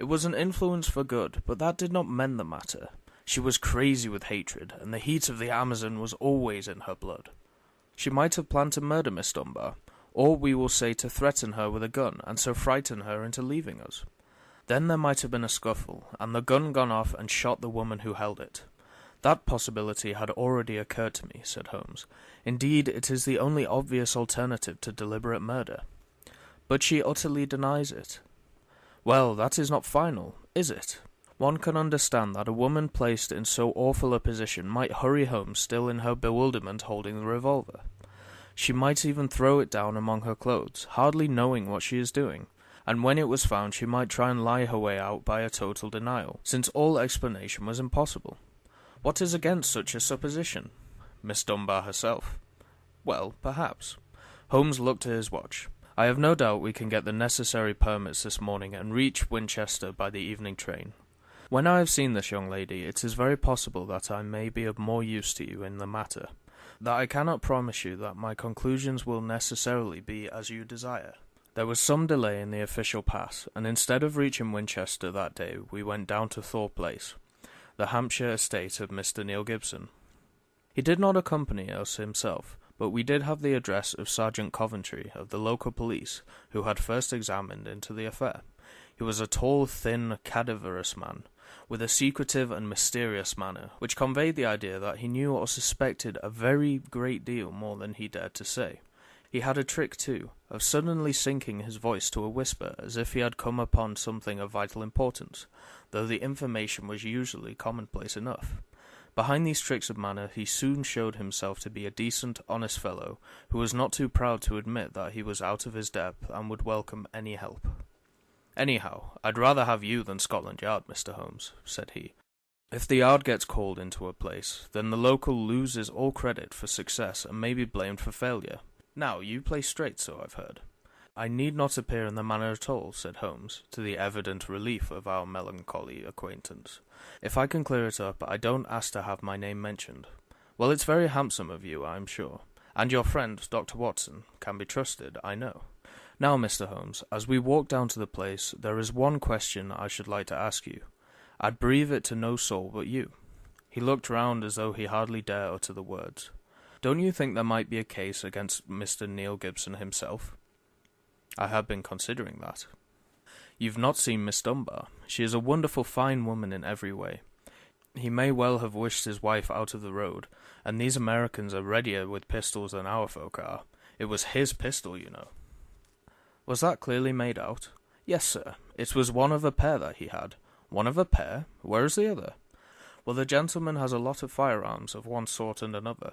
It was an influence for good, but that did not mend the matter. She was crazy with hatred, and the heat of the Amazon was always in her blood. She might have planned to murder Miss Dunbar, or we will say to threaten her with a gun, and so frighten her into leaving us. Then there might have been a scuffle, and the gun gone off and shot the woman who held it. That possibility had already occurred to me, said Holmes. Indeed, it is the only obvious alternative to deliberate murder. But she utterly denies it. Well, that is not final, is it? One can understand that a woman placed in so awful a position might hurry home still in her bewilderment holding the revolver. She might even throw it down among her clothes, hardly knowing what she is doing, and when it was found she might try and lie her way out by a total denial, since all explanation was impossible. What is against such a supposition? Miss Dunbar herself? Well, perhaps. Holmes looked at his watch. I have no doubt we can get the necessary permits this morning and reach Winchester by the evening train. When I have seen this young lady, it is very possible that I may be of more use to you in the matter, that I cannot promise you that my conclusions will necessarily be as you desire. There was some delay in the official pass, and instead of reaching Winchester that day, we went down to Thor Place, the Hampshire estate of Mr. Neil Gibson. He did not accompany us himself, but we did have the address of Sergeant Coventry of the local police, who had first examined into the affair. He was a tall, thin, cadaverous man, with a secretive and mysterious manner, which conveyed the idea that he knew or suspected a very great deal more than he dared to say. He had a trick, too, of suddenly sinking his voice to a whisper, as if he had come upon something of vital importance, though the information was usually commonplace enough. Behind these tricks of manner he soon showed himself to be a decent, honest fellow, who was not too proud to admit that he was out of his depth and would welcome any help. "Anyhow, I'd rather have you than Scotland Yard, Mr. Holmes," said he. "If the Yard gets called into a place, then the local loses all credit for success and may be blamed for failure. Now, you play straight, so I've heard." "I need not appear in the manner at all," said Holmes, to the evident relief of our melancholy acquaintance. "If I can clear it up, I don't ask to have my name mentioned. Well, it's very handsome of you, I'm sure, and your friend, Dr. Watson, can be trusted, I know. Now, Mr. Holmes, as we walk down to the place, there is one question I should like to ask you. I'd breathe it to no soul but you." He looked round as though he hardly dare utter the words. "Don't you think there might be a case against Mr. Neil Gibson himself?" "I have been considering that." "You've not seen Miss Dunbar. She is a wonderful fine woman in every way. He may well have wished his wife out of the road, and these Americans are readier with pistols than our folk are. It was his pistol, you know." "Was that clearly made out?" "Yes, sir. It was one of a pair that he had." "One of a pair? Where is the other?" "Well, the gentleman has a lot of firearms of one sort and another.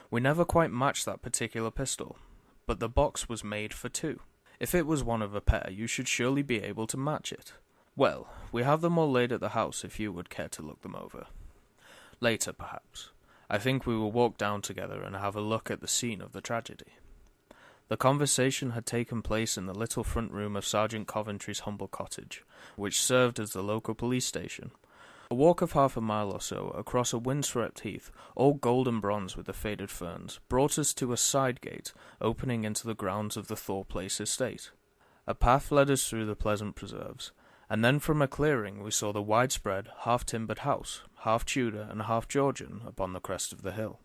We never quite matched that particular pistol, but the box was made for two. If it was one of a pair, you should surely be able to match it." "Well, we have them all laid at the house if you would care to look them over." "Later, perhaps. I think we will walk down together and have a look at the scene of the tragedy." The conversation had taken place in the little front room of Sergeant Coventry's humble cottage, which served as the local police station. A walk of half a mile or so across a windswept heath, all golden bronze with the faded ferns, brought us to a side gate opening into the grounds of the Thor Place estate. A path led us through the pleasant preserves, and then from a clearing we saw the widespread, half-timbered house, half Tudor and half Georgian, upon the crest of the hill.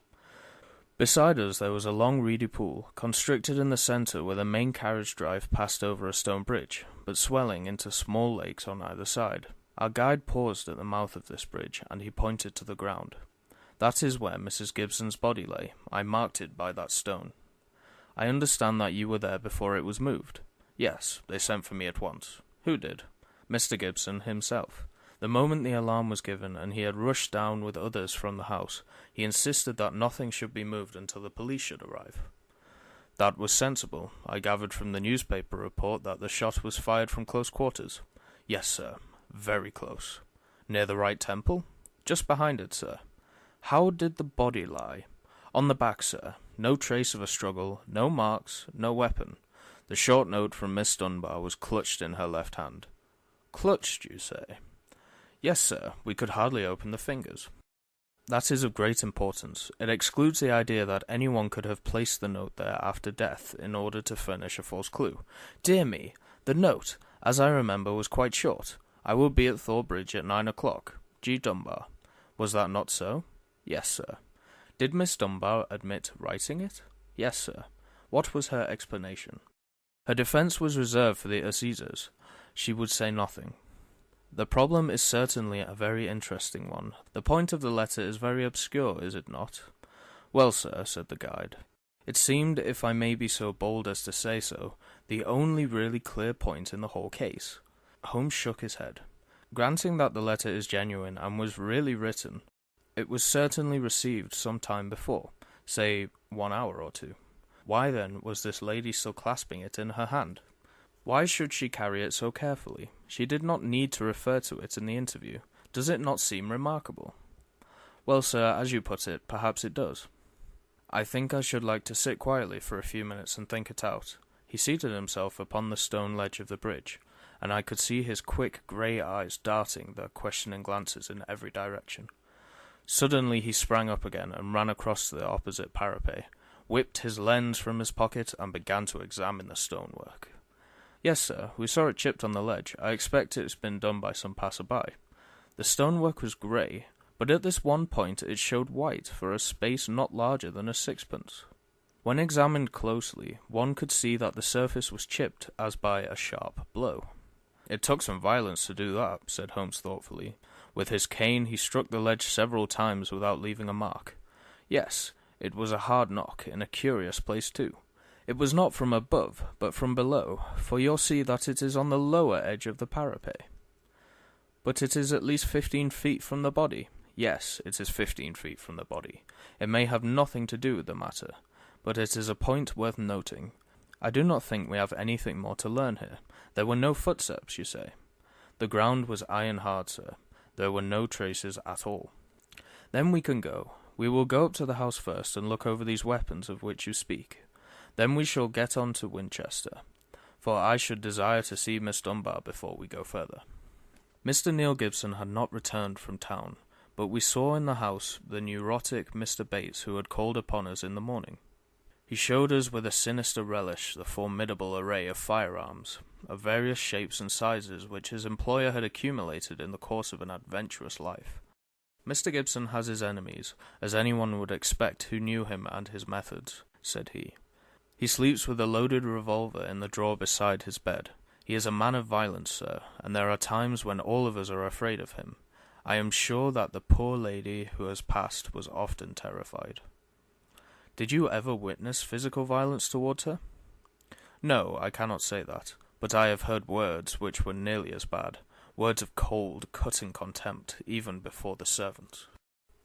Beside us there was a long reedy pool, constricted in the centre where the main carriage drive passed over a stone bridge, but swelling into small lakes on either side. Our guide paused at the mouth of this bridge, and he pointed to the ground. "That is where Mrs. Gibson's body lay. I marked it by that stone." "I understand that you were there before it was moved." "Yes, they sent for me at once." "Who did?" "Mr. Gibson himself. The moment the alarm was given, and he had rushed down with others from the house, he insisted that nothing should be moved until the police should arrive." "That was sensible. I gathered from the newspaper report that the shot was fired from close quarters." "Yes, sir. Very close." "Near the right temple?" "Just behind it, sir." "How did the body lie?" "On the back, sir. No trace of a struggle, no marks, no weapon. The short note from Miss Dunbar was clutched in her left hand." "Clutched, you say?" "Yes, sir. We could hardly open the fingers." "That is of great importance. It excludes the idea that anyone could have placed the note there after death in order to furnish a false clue." "Dear me! The note, as I remember, was quite short. I will be at Thor Bridge at 9 o'clock. G. Dunbar. Was that not so? Yes, sir. Did Miss Dunbar admit writing it? Yes, sir. What was her explanation? Her defence was reserved for the assizes. She would say nothing. The problem is certainly a very interesting one. The point of the letter is very obscure, is it not? Well, sir, said the guide, it seemed, if I may be so bold as to say so, the only really clear point in the whole case. Holmes shook his head. Granting that the letter is genuine and was really written, it was certainly received some time before, say 1 hour or two. Why then was this lady still clasping it in her hand? Why should she carry it so carefully? She did not need to refer to it in the interview. Does it not seem remarkable? Well, sir, as you put it, perhaps it does. I think I should like to sit quietly for a few minutes and think it out. He seated himself upon the stone ledge of the bridge, and I could see his quick grey eyes darting their questioning glances in every direction. Suddenly he sprang up again and ran across the opposite parapet, whipped his lens from his pocket, and began to examine the stonework. Yes, sir, we saw it chipped on the ledge. I expect it's been done by some passer-by. The stonework was grey, but at this one point it showed white for a space not larger than a sixpence. When examined closely, one could see that the surface was chipped as by a sharp blow. It took some violence to do that, said Holmes thoughtfully. With his cane he struck the ledge several times without leaving a mark. Yes, it was a hard knock, in a curious place too. It was not from above, but from below, for you'll see that it is on the lower edge of the parapet. But it is at least 15 feet from the body. Yes, it is 15 feet from the body. It may have nothing to do with the matter, but it is a point worth noting. I do not think we have anything more to learn here. There were no footsteps, you say. The ground was iron hard, sir. There were no traces at all. Then we can go. We will go up to the house first and look over these weapons of which you speak. Then we shall get on to Winchester, for I should desire to see Miss Dunbar before we go further. Mr. Neil Gibson had not returned from town, but we saw in the house the neurotic Mr. Bates who had called upon us in the morning. He showed us with a sinister relish the formidable array of firearms, of various shapes and sizes which his employer had accumulated in the course of an adventurous life. Mr. Gibson has his enemies, as anyone would expect who knew him and his methods, said he. He sleeps with a loaded revolver in the drawer beside his bed. He is a man of violence, sir, and there are times when all of us are afraid of him. I am sure that the poor lady who has passed was often terrified. Did you ever witness physical violence towards her? No, I cannot say that, but I have heard words which were nearly as bad, words of cold, cutting contempt, even before the servants.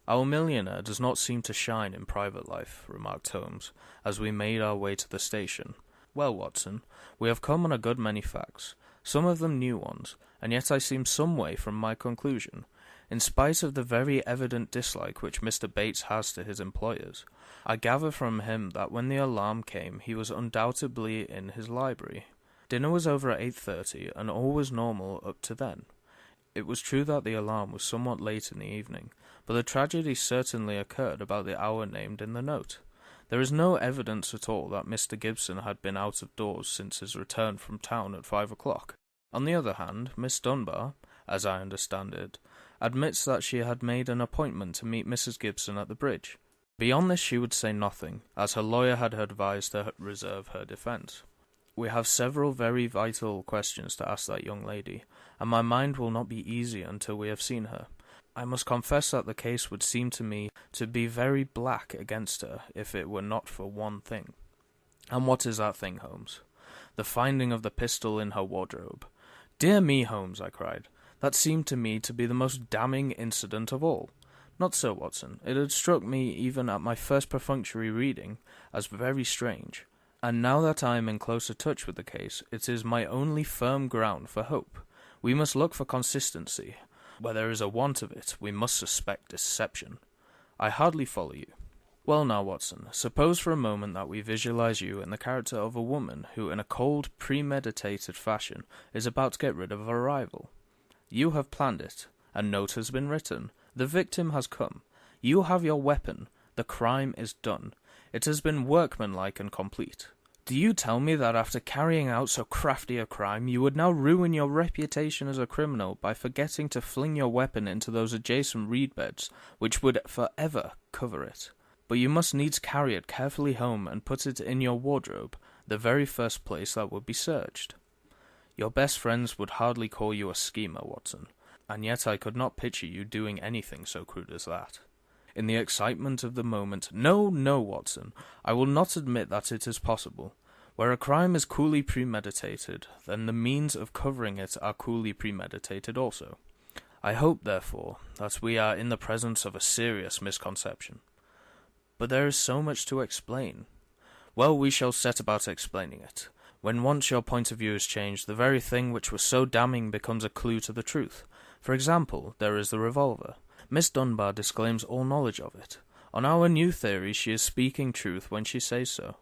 Our millionaire does not seem to shine in private life, remarked Holmes, as we made our way to the station. Well, Watson, we have come on a good many facts, some of them new ones, and yet I seem some way from my conclusion. In spite of the very evident dislike which Mr. Bates has to his employers, I gather from him that when the alarm came he was undoubtedly in his library. Dinner was over at 8:30, and all was normal up to then. It was true that the alarm was somewhat late in the evening, but the tragedy certainly occurred about the hour named in the note. There is no evidence at all that Mr. Gibson had been out of doors since his return from town at 5 o'clock. On the other hand, Miss Dunbar, as I understand it, admits that she had made an appointment to meet Mrs. Gibson at the bridge. Beyond this she would say nothing, as her lawyer had advised her to reserve her defence. We have several very vital questions to ask that young lady, and my mind will not be easy until we have seen her. I must confess that the case would seem to me to be very black against her, if it were not for one thing. And what is that thing, Holmes? The finding of the pistol in her wardrobe. Dear me, Holmes, I cried. That seemed to me to be the most damning incident of all. Not so, Watson. It had struck me, even at my first perfunctory reading, as very strange. And now that I am in closer touch with the case, it is my only firm ground for hope. We must look for consistency. Where there is a want of it, we must suspect deception. I hardly follow you. Well now, Watson, suppose for a moment that we visualize you in the character of a woman who, in a cold, premeditated fashion, is about to get rid of a rival. You have planned it. A note has been written. The victim has come. You have your weapon. The crime is done. It has been workmanlike and complete. Do you tell me that after carrying out so crafty a crime, you would now ruin your reputation as a criminal by forgetting to fling your weapon into those adjacent reed beds, which would forever cover it? But you must needs carry it carefully home and put it in your wardrobe, the very first place that would be searched. Your best friends would hardly call you a schemer, Watson, and yet I could not picture you doing anything so crude as that. In the excitement of the moment— No, Watson, I will not admit that it is possible. Where a crime is coolly premeditated, then the means of covering it are coolly premeditated also. I hope, therefore, that we are in the presence of a serious misconception. But there is so much to explain. Well, we shall set about explaining it. When once your point of view is changed, the very thing which was so damning becomes a clue to the truth. For example, there is the revolver. Miss Dunbar disclaims all knowledge of it. On our new theory, she is speaking truth when she says so.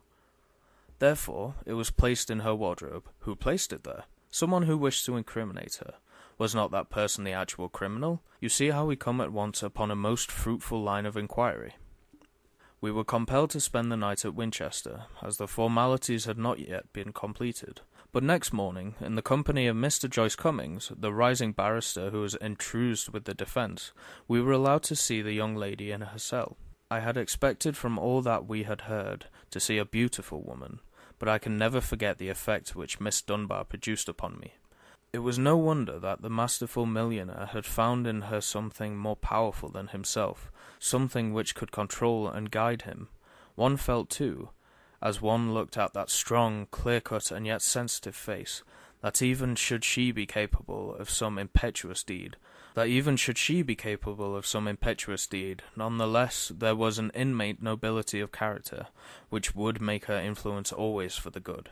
Therefore, it was placed in her wardrobe. Who placed it there? Someone who wished to incriminate her. Was not that person the actual criminal? You see how we come at once upon a most fruitful line of inquiry. We were compelled to spend the night at Winchester, as the formalities had not yet been completed. But next morning, in the company of Mr. Joyce Cummings, the rising barrister who was enthused with the defence, we were allowed to see the young lady in her cell. I had expected from all that we had heard to see a beautiful woman, but I can never forget the effect which Miss Dunbar produced upon me. It was no wonder that the masterful millionaire had found in her something more powerful than himself, something which could control and guide him. One felt, too, as one looked at that strong, clear-cut, and yet sensitive face, that even should she be capable of some impetuous deed, none the less there was an innate nobility of character, which would make her influence always for the good.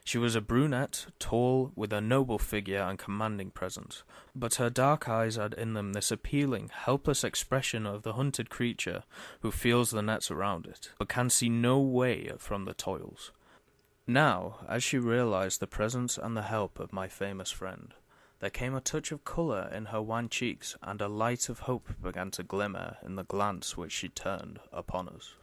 She was a brunette, tall, with a noble figure and commanding presence, but her dark eyes had in them this appealing, helpless expression of the hunted creature who feels the nets around it, but can see no way from the toils. Now, as she realized the presence and the help of my famous friend, there came a touch of colour in her wan cheeks, and a light of hope began to glimmer in the glance which she turned upon us.